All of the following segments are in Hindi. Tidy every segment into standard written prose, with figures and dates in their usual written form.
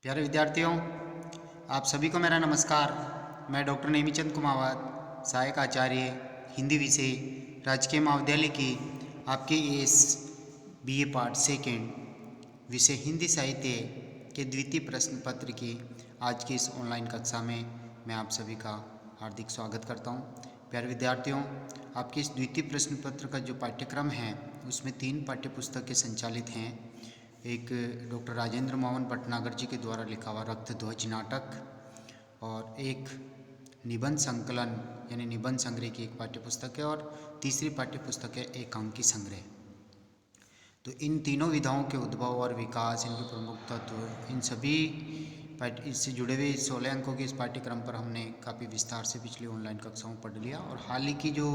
प्यारे विद्यार्थियों, आप सभी को मेरा नमस्कार। मैं डॉक्टर नेमीचंद कुमावत, सहायक आचार्य हिंदी विषय, राजकीय महाविद्यालय की आपके इस बीए पार्ट सेकेंड विषय हिंदी साहित्य के द्वितीय प्रश्न पत्र की आज की इस ऑनलाइन कक्षा में मैं आप सभी का हार्दिक स्वागत करता हूं। प्यारे विद्यार्थियों, आपके इस द्वितीय प्रश्न पत्र का जो पाठ्यक्रम है उसमें 3 पाठ्यपुस्तकें संचालित हैं। एक डॉक्टर राजेंद्र मोहन भटनागर जी के द्वारा लिखा हुआ रक्त ध्वज नाटक और एक निबंध संकलन यानी निबंध संग्रह की एक पाठ्यपुस्तक है और तीसरी पाठ्यपुस्तक है एकांकी संग्रह। तो इन तीनों विधाओं के उद्भव और विकास, इनके प्रमुख तत्व, इन सभी इससे जुड़े हुए 16 अंकों के इस पाठ्यक्रम पर हमने काफ़ी विस्तार से पिछली ऑनलाइन कक्षाओं में पढ़ लिया और हाल ही की जो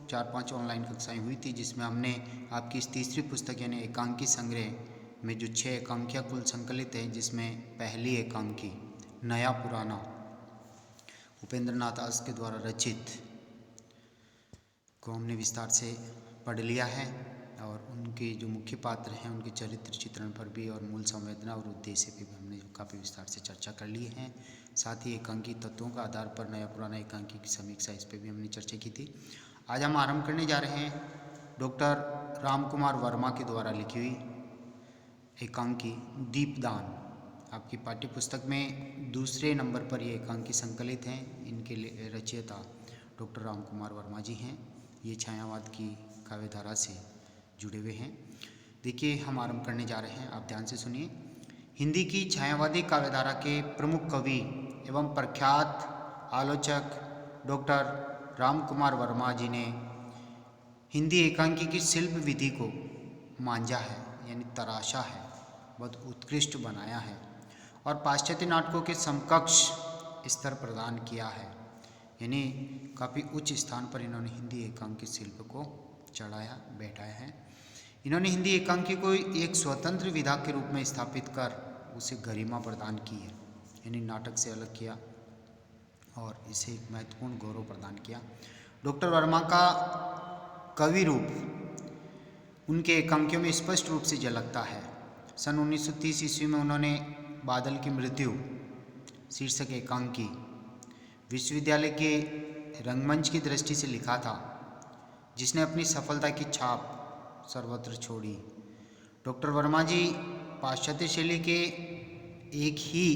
4-5 ऑनलाइन कक्षाएं हुई थी जिसमें हमने आपकी इस तीसरी पुस्तक यानी एकांकी संग्रह में जो 6 एकांकियाँ कुल संकलित हैं, जिसमें पहली एकांकी नया पुराना उपेंद्र नाथ आस के द्वारा रचित को हमने विस्तार से पढ़ लिया है और उनके जो मुख्य पात्र हैं उनके चरित्र चित्रण पर भी और मूल संवेदना और उद्देश्य पे भी हमने काफ़ी विस्तार से चर्चा कर ली है। साथ ही एकांकी तत्वों का आधार पर नया पुराना एकांकी की समीक्षा, इस पर भी हमने चर्चा की थी। आज हम आरंभ करने जा रहे हैं डॉक्टर राम कुमार वर्मा के द्वारा लिखी हुई एकांकी दीपदान। आपकी पाठ्यपुस्तक में दूसरे नंबर पर ये एकांकी संकलित हैं। इनके रचयिता डॉक्टर राम कुमार वर्मा जी हैं। ये छायावाद की काव्यधारा से जुड़े हुए हैं। देखिए, हम आरंभ करने जा रहे हैं, आप ध्यान से सुनिए। हिंदी की छायावादी काव्यधारा के प्रमुख कवि एवं प्रख्यात आलोचक डॉक्टर राम कुमार वर्मा जी ने हिंदी एकांकी की शिल्प विधि को मांझा है यानी तराशा है, बहुत उत्कृष्ट बनाया है और पाश्चात्य नाटकों के समकक्ष स्तर प्रदान किया है। यानी काफ़ी उच्च स्थान पर इन्होंने हिंदी एकांकी शिल्प को चढ़ाया बैठाया है। इन्होंने हिंदी एकांकी को एक स्वतंत्र विधा के रूप में स्थापित कर उसे गरिमा प्रदान की है, यानी नाटक से अलग किया और इसे एक महत्वपूर्ण गौरव प्रदान किया। डॉक्टर वर्मा का कवि रूप उनके एकांकियों में स्पष्ट रूप से झलकता है। सन 1930 ईस्वी में उन्होंने बादल की मृत्यु शीर्षक एकांकी विश्वविद्यालय के रंगमंच की दृष्टि से लिखा था, जिसने अपनी सफलता की छाप सर्वत्र छोड़ी। डॉक्टर वर्मा जी पाश्चात्य शैली के एक ही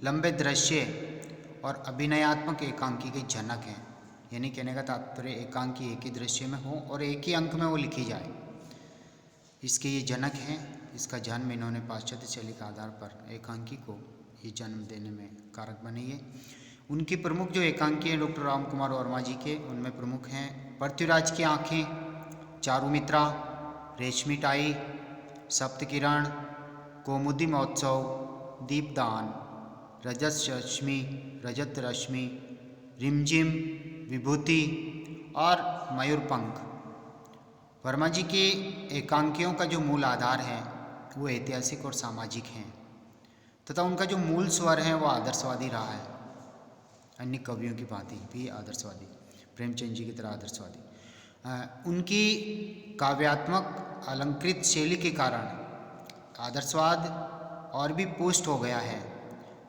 लंबे दृश्य और अभिनयात्मक एकांकी के जनक हैं। यानी कहने का तात्पर्य एकांकी एक ही दृश्य में हो और एक ही अंक में वो लिखी जाए, इसके ये जनक हैं। इसका जन्म इन्होंने पाश्चात्य शैली के आधार पर एकांकी को ये जन्म देने में कारक बने। ये उनकी प्रमुख जो एकांकी हैं डॉक्टर राम कुमार वर्मा जी के, उनमें प्रमुख हैं पृथ्वीराज की आँखें, चारुमित्रा, रेशमी टाई, सप्तकिरण, कौमुदी महोत्सव, दीपदान, रजत रश्मि, रिमझिम, विभूति और मयूरपंख। वर्मा जी के एकांकियों का जो मूल आधार है वो ऐतिहासिक और सामाजिक हैं तथा उनका जो मूल स्वर है वो आदर्शवादी रहा है। अन्य कवियों की भांति भी आदर्शवादी, प्रेमचंद जी की तरह आदर्शवादी। उनकी काव्यात्मक अलंकृत शैली के कारण आदर्शवाद और भी पुष्ट हो गया है।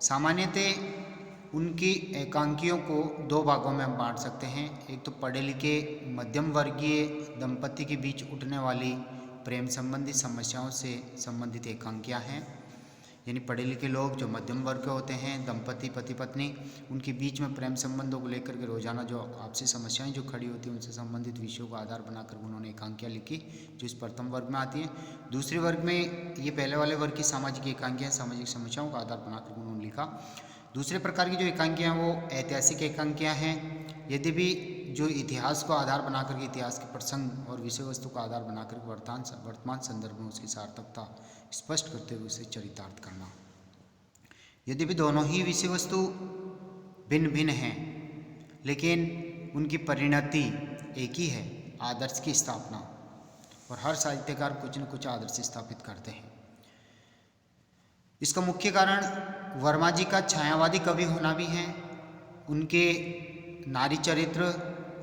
सामान्यतः उनकी एकांकियों को 2 भागों में हम बांट सकते हैं। एक तो पढ़े लिखे मध्यम वर्गीय दंपति के बीच उठने वाली प्रेम संबंधी समस्याओं से संबंधित एकांकियाँ हैं। यानी पढ़े लिखे लोग जो मध्यम वर्ग के होते हैं, दंपति पति पत्नी, उनके बीच में प्रेम संबंधों को लेकर के रोजाना जो आपसी समस्याएं जो खड़ी होती हैं उनसे संबंधित विषयों को आधार बनाकर उन्होंने एकांकियाँ लिखी, जो इस प्रथम वर्ग में आती हैं। दूसरे वर्ग में ये पहले वाले वर्ग की सामाजिक एकांकियाँ, सामाजिक समस्याओं का आधार बनाकर उन्होंने लिखा। दूसरे प्रकार की जो एकांकियाँ हैं वो ऐतिहासिक एकांकियाँ हैं। यद्यपि जो इतिहास को आधार बनाकर के, इतिहास के प्रसंग और विषय वस्तु को आधार बनाकर वर्तमान संदर्भ में उसकी सार्थकता स्पष्ट करते हुए उसे चरितार्थ करना। यद्यपि दोनों ही विषय वस्तु भिन्न भिन्न हैं, लेकिन उनकी परिणति एक ही है, आदर्श की स्थापना। और हर साहित्यकार कुछ न कुछ आदर्श स्थापित करते हैं। इसका मुख्य कारण वर्मा जी का छायावादी कवि होना भी है। उनके नारी चरित्र,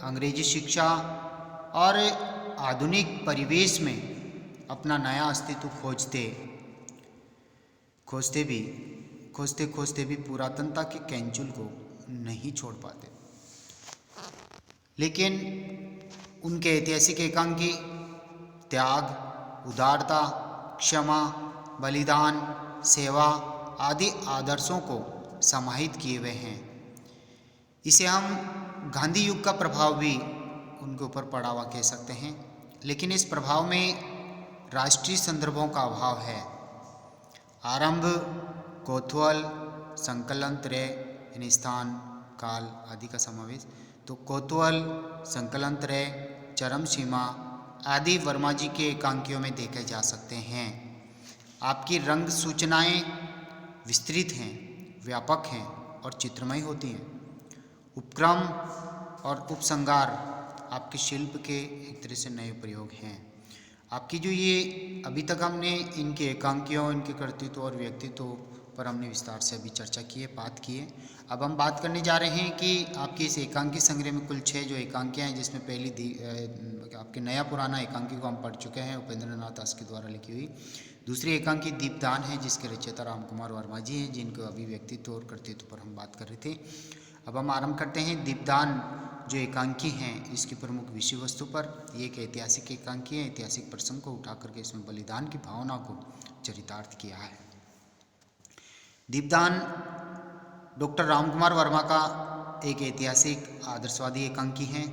अंग्रेजी शिक्षा और आधुनिक परिवेश में अपना नया अस्तित्व खोजते भी खोजते खोजते भी पुरातनता के कैंचुल को नहीं छोड़ पाते। लेकिन उनके ऐतिहासिक एकांकी त्याग, उदारता, क्षमा, बलिदान, सेवा आदि आदर्शों को समाहित किए हुए हैं। इसे हम गांधी युग का प्रभाव भी उनके ऊपर पड़ा हुआ कह सकते हैं। लेकिन इस प्रभाव में राष्ट्रीय संदर्भों का अभाव है। आरंभ, कोतवाल, संकलन त्रय यानी स्थान, काल आदि का समावेश। तो कोतवाल, संकलन त्रय, चरम सीमा आदि वर्मा जी के एकांकियों में देखे जा सकते हैं। आपकी रंग सूचनाएं विस्तृत हैं, व्यापक हैं और चित्रमय होती हैं। उपक्रम और उपसंगार आपके शिल्प के एक तरह से नए प्रयोग हैं। आपकी जो ये अभी तक हमने इनके एकांकियों, इनके कर्तृत्व और व्यक्तित्व पर हमने विस्तार से अभी चर्चा की है, बात की है। अब हम बात करने जा रहे हैं कि आपकी इस एकांकी संग्रह में कुल 6 जो एकांकियाँ हैं, जिसमें पहली आपके नया पुराना एकांकी को हम पढ़ चुके हैं, उपेंद्र नाथ दास के द्वारा लिखी हुई। दूसरी एकांकी दीपदान है, जिसके रचयिता रामकुमार वर्मा जी हैं, जिनको अभी व्यक्तित्व और कर्तृत्व पर हम बात कर रहे थे। अब हम आरंभ करते हैं दीपदान जो एकांकी हैं, इसकी प्रमुख विषय वस्तु पर। ये एक ऐतिहासिक एकांकी है, ऐतिहासिक प्रसंग को उठा करके इसमें बलिदान की भावना को चरितार्थ किया है। दीपदान डॉक्टर रामकुमार वर्मा का एक ऐतिहासिक आदर्शवादी एकांकी है।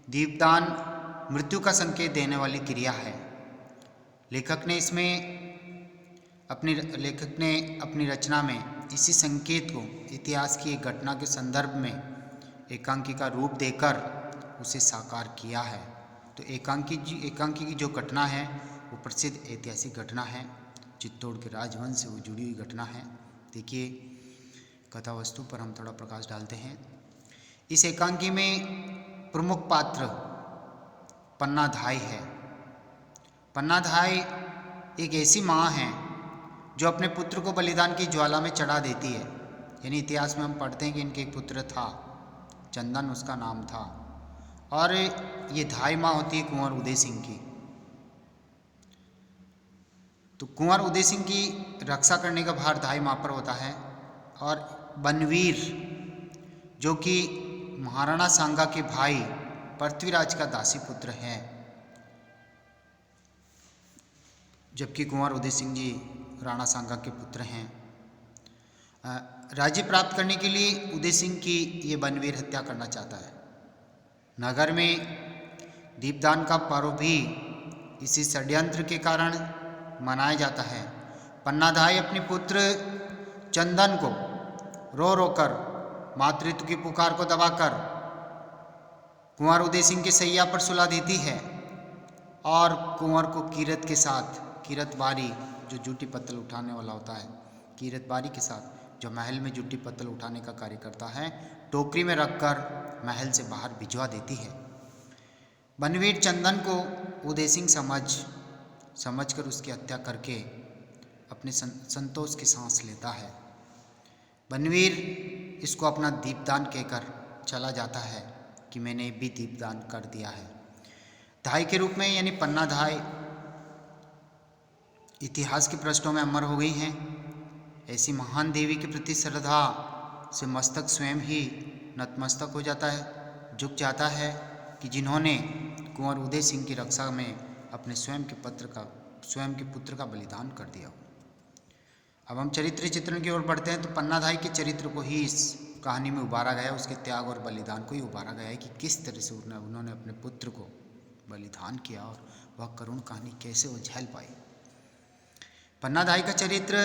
दीपदान मृत्यु का संकेत देने वाली क्रिया है। लेखक ने अपनी रचना में इसी संकेत को इतिहास की एक घटना के संदर्भ में एकांकी का रूप देकर उसे साकार किया है। तो एकांकी की जो घटना है वो प्रसिद्ध ऐतिहासिक घटना है, चित्तौड़ के राजवंश से वो जुड़ी हुई घटना है। देखिए, कथा वस्तु पर हम थोड़ा प्रकाश डालते हैं। इस एकांकी में प्रमुख पात्र पन्नाधाय है। पन्नाधाय एक ऐसी माँ है जो अपने पुत्र को बलिदान की ज्वाला में चढ़ा देती है। यानी इतिहास में हम पढ़ते हैं कि इनके एक पुत्र था, चंदन उसका नाम था, और ये धाय माँ होती है कुंवर उदय सिंह की। तो कुंवर उदय सिंह की रक्षा करने का भार धाय माँ पर होता है। और बनवीर जो कि महाराणा सांगा के भाई पृथ्वीराज का दासी पुत्र है, जबकि कुंवर उदय सिंह जी राणा सांगा के पुत्र हैं। राज्य प्राप्त करने के लिए उदय सिंह की ये बनवीर हत्या करना चाहता है। नगर में दीपदान का पर्व भी इसी षड्यंत्र के कारण मनाया जाता है। पन्नाधाय अपने पुत्र चंदन को रो रो कर मातृत्व की पुकार को दबाकर कुंवर उदय सिंह के सैया पर सुला देती है और कुंवर को कीरत के साथ, कीरत बारी जो जूठी पत्तल उठाने वाला होता है, कीरत बारी के साथ जो महल में जूठी पत्तल उठाने का कार्य करता है, टोकरी में रखकर महल से बाहर भिजवा देती है। बनवीर चंदन को उदय सिंह समझकर उसकी हत्या करके अपने संतोष की सांस लेता है। बनवीर इसको अपना दीपदान कहकर चला जाता है कि मैंने भी दीपदान कर दिया है। धाय के रूप में यानी पन्नाधाय इतिहास के पृष्ठों में अमर हो गई हैं। ऐसी महान देवी के प्रति श्रद्धा से मस्तक स्वयं ही नतमस्तक हो जाता है, झुक जाता है कि जिन्होंने कुंवर उदय सिंह की रक्षा में अपने स्वयं के पुत्र का बलिदान कर दिया। अब हम चरित्र चित्रण की ओर बढ़ते हैं। तो पन्नाधाय के चरित्र को ही इस कहानी में उभारा गया, उसके त्याग और बलिदान को ही उभारा गया है कि किस तरह से उन्होंने अपने पुत्र को बलिदान किया और वह करुण कहानी कैसे वो झेल पाई। पन्नाधाय का चरित्र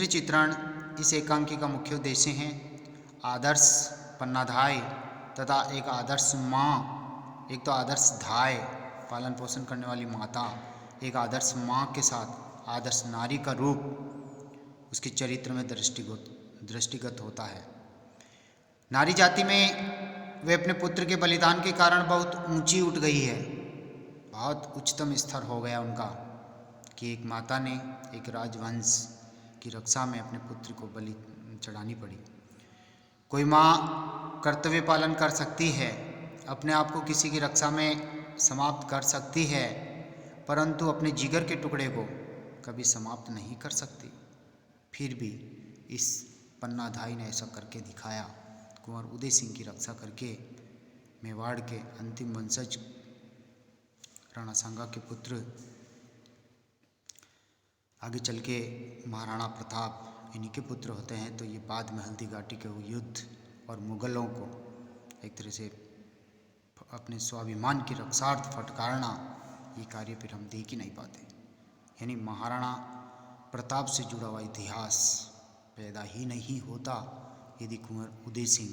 चित्रण इस एकांकी का मुख्य उद्देश्य है। आदर्श पन्नाधाय तथा एक आदर्श माँ, एक तो आदर्श धाय पालन पोषण करने वाली माता, एक आदर्श माँ के साथ आदर्श नारी का रूप उसके चरित्र में दृष्टिगत होता है। नारी जाति में वे अपने पुत्र के बलिदान के कारण बहुत ऊंची उठ गई है, बहुत उच्चतम स्तर हो गया उनका कि एक माता ने एक राजवंश की रक्षा में अपने पुत्र को बलि चढ़ानी पड़ी। कोई माँ कर्तव्य पालन कर सकती है, अपने आप को किसी की रक्षा में समाप्त कर सकती है, परंतु अपने जिगर के टुकड़े को कभी समाप्त नहीं कर सकती। फिर भी इस पन्नाधाई ने ऐसा करके दिखाया। कुंवर उदय सिंह की रक्षा करके मेवाड़ के अंतिम वंशज राणा सांगा के पुत्र आगे चल के महाराणा प्रताप इन्हीं के पुत्र होते हैं। तो ये बाद में हल्दी घाटी के युद्ध और मुगलों को एक तरह से अपने स्वाभिमान की रक्षार्थ फटकारना, ये कार्य फिर हम देख ही नहीं पाते। यानी महाराणा प्रताप से जुड़ा हुआ इतिहास पैदा ही नहीं होता यदि कुंवर उदय सिंह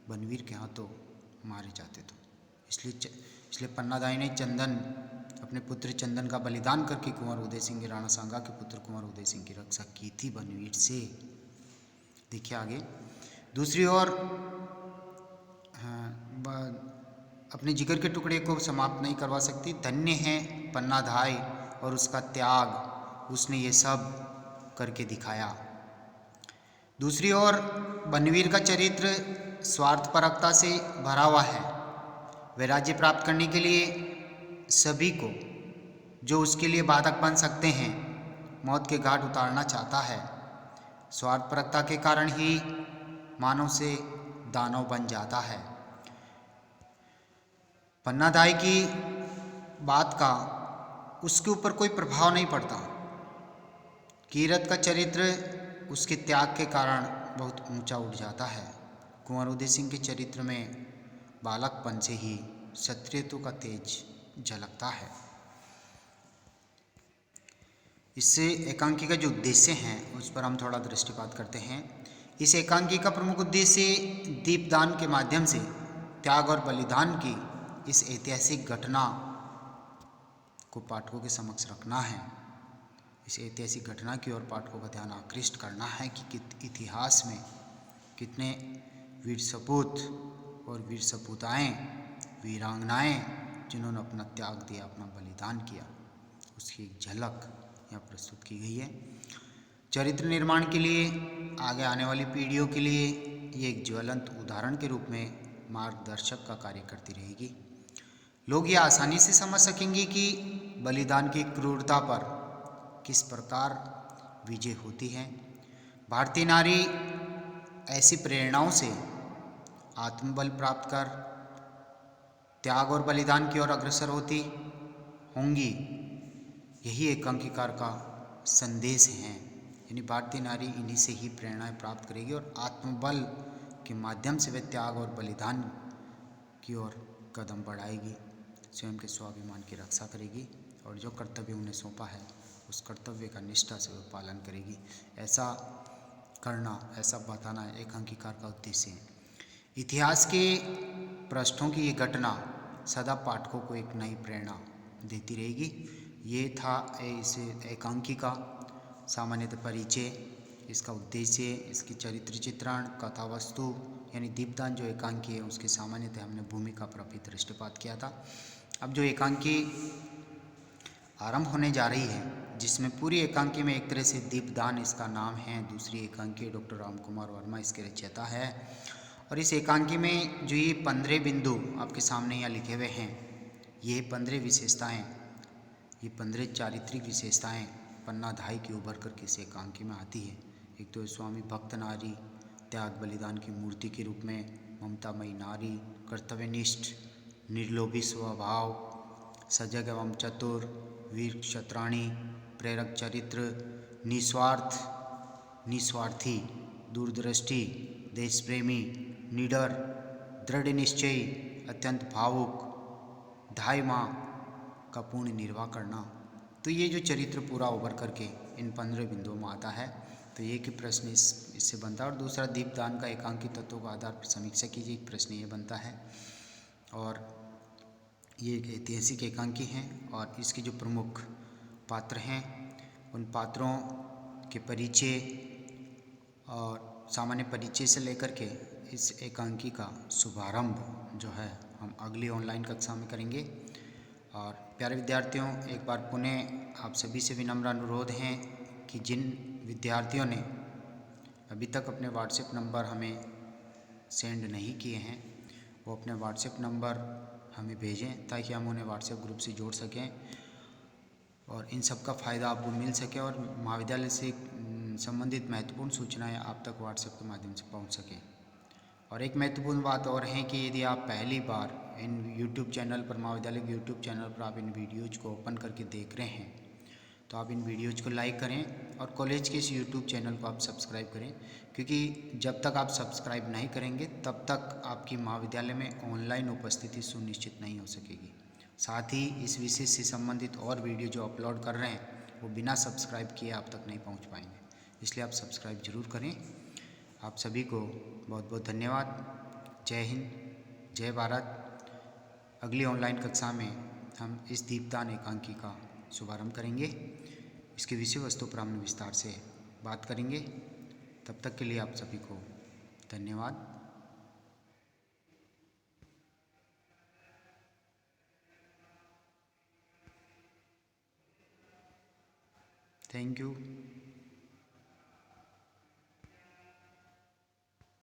बनवीर के हाथों मारे जाते तो। इसलिए पन्नाधाई ने अपने पुत्र चंदन का बलिदान करके कुंवर उदय सिंह राणा सांगा के पुत्र कुंवर उदय सिंह की रक्षा की थी बनवीर से। देखिए आगे, दूसरी ओर अपने जिगर के टुकड़े को समाप्त नहीं करवा सकती। धन्य है पन्नाधाई और उसका त्याग, उसने ये सब करके दिखाया। दूसरी ओर बनवीर का चरित्र स्वार्थपरकता से भरा हुआ है। वह राज्य प्राप्त करने के लिए सभी को जो उसके लिए बाधक बन सकते हैं मौत के घाट उतारना चाहता है। स्वार्थपरकता के कारण ही मानव से दानव बन जाता है। पन्नाधाई की बात का उसके ऊपर कोई प्रभाव नहीं पड़ता। कीरत का चरित्र उसके त्याग के कारण बहुत ऊंचा उठ जाता है। कुंवर उदय सिंह के चरित्र में बालकपन से ही क्षत्रियत्व का तेज झलकता है। इससे एकांकी का जो उद्देश्य है उस पर हम थोड़ा दृष्टिपात करते हैं। इस एकांकी का प्रमुख उद्देश्य दीपदान के माध्यम से त्याग और बलिदान की इस ऐतिहासिक घटना को पाठकों के समक्ष रखना है। इस ऐतिहासिक घटना की ओर पाठकों का ध्यान आकृष्ट करना है कि इतिहास में कितने वीर सपूत और वीर सपूताएँ, वीरांगनाएँ जिन्होंने अपना त्याग दिया, अपना बलिदान किया, उसकी एक झलक यहाँ प्रस्तुत की गई है। चरित्र निर्माण के लिए आगे आने वाली पीढ़ियों के लिए ये एक ज्वलंत उदाहरण के रूप में मार्गदर्शक का कार्य करती रहेगी। लोग ये आसानी से समझ सकेंगे कि बलिदान की क्रूरता पर किस प्रकार विजय होती है। भारतीय नारी ऐसी प्रेरणाओं से आत्मबल प्राप्त कर त्याग और बलिदान की ओर अग्रसर होती होंगी। यही एकांकीकार का संदेश है। यानी भारतीय नारी इन्हीं से ही प्रेरणाएं प्राप्त करेगी और आत्मबल के माध्यम से वे त्याग और बलिदान की ओर कदम बढ़ाएगी, स्वयं के स्वाभिमान की रक्षा करेगी और जो कर्तव्य उन्हें सौंपा है उस कर्तव्य का निष्ठा से वह पालन करेगी। ऐसा करना, ऐसा बताना एकांकीकार का उद्देश्य है। इतिहास के पृष्ठों की ये घटना सदा पाठकों को एक नई प्रेरणा देती रहेगी। ये था इस एकांकी का सामान्यतः परिचय, इसका उद्देश्य, इसकी चरित्र चित्रण, कथा वस्तु यानी दीपदान जो एकांकी है उसकी सामान्यतः हमने भूमिका पर भी दृष्टिपात किया था। अब जो एकांकी आरंभ होने जा रही है, जिसमें पूरी एकांकी में एक तरह से दीपदान इसका नाम है। दूसरी एकांकी डॉक्टर राम कुमार वर्मा इसके रचयिता है। और इस एकांकी में जो ये 15 बिंदु आपके सामने यहाँ लिखे हुए हैं, ये 15 विशेषताएं, ये 15 चारित्रिक विशेषताएं पन्नाधाई की उभर करके इस एकांकी में आती है। एक तो स्वामी भक्त नारी, त्याग बलिदान की मूर्ति के रूप में ममतामयी नारी, कर्तव्यनिष्ठ निर्लोभी स्वभाव, सजग एवं चतुर, वीर क्षत्राणी, प्रेरक चरित्र, निस्वार्थी, दूरदृष्टि, देश प्रेमी, निडर, दृढ़ निश्चयी, अत्यंत भावुक, धाय माँ का पूर्ण निर्वाह करना। तो ये जो चरित्र पूरा उभर करके इन 15 बिंदुओं में आता है। तो एक ही प्रश्न इससे बनता है। और दूसरा दीपदान का एकांकी तत्वों का आधार पर समीक्षा कीजिए, एक प्रश्न ये बनता है। और ये एक ऐतिहासिक एकांकी हैं और इसके जो प्रमुख पात्र हैं उन पात्रों के परिचय और सामान्य परिचय से लेकर के इस एकांकी का शुभारंभ जो है हम अगली ऑनलाइन कक्षा में करेंगे। और प्यारे विद्यार्थियों, एक बार पुनः आप सभी से विनम्र अनुरोध है कि जिन विद्यार्थियों ने अभी तक अपने व्हाट्सएप नंबर हमें सेंड नहीं किए हैं वो अपने व्हाट्सएप नंबर हमें भेजें ताकि हम उन्हें व्हाट्सएप ग्रुप से जोड़ सकें और इन सब का फ़ायदा आपको मिल सके और महाविद्यालय से संबंधित महत्वपूर्ण सूचनाएं आप तक व्हाट्सएप के माध्यम से पहुंच सके। और एक महत्वपूर्ण बात और है कि यदि आप पहली बार इन यूट्यूब चैनल पर, महाविद्यालय के यूट्यूब चैनल पर आप इन वीडियोज़ को ओपन करके देख रहे हैं, तो आप इन वीडियोज़ को लाइक करें और कॉलेज के इस यूट्यूब चैनल को आप सब्सक्राइब करें, क्योंकि जब तक आप सब्सक्राइब नहीं करेंगे तब तक आपकी महाविद्यालय में ऑनलाइन उपस्थिति सुनिश्चित नहीं हो सकेगी। साथ ही इस विषय से संबंधित और वीडियो जो अपलोड कर रहे हैं वो बिना सब्सक्राइब किए आप तक नहीं पहुंच पाएंगे, इसलिए आप सब्सक्राइब जरूर करें। आप सभी को बहुत बहुत धन्यवाद। जय हिंद, जय भारत। अगली ऑनलाइन कक्षा में हम इस दीपदान एकांकी का शुभारंभ करेंगे, इसकी विषय वस्तु पर हम विस्तार से बात करेंगे। तब तक के लिए आप सभी को धन्यवाद। Thank you.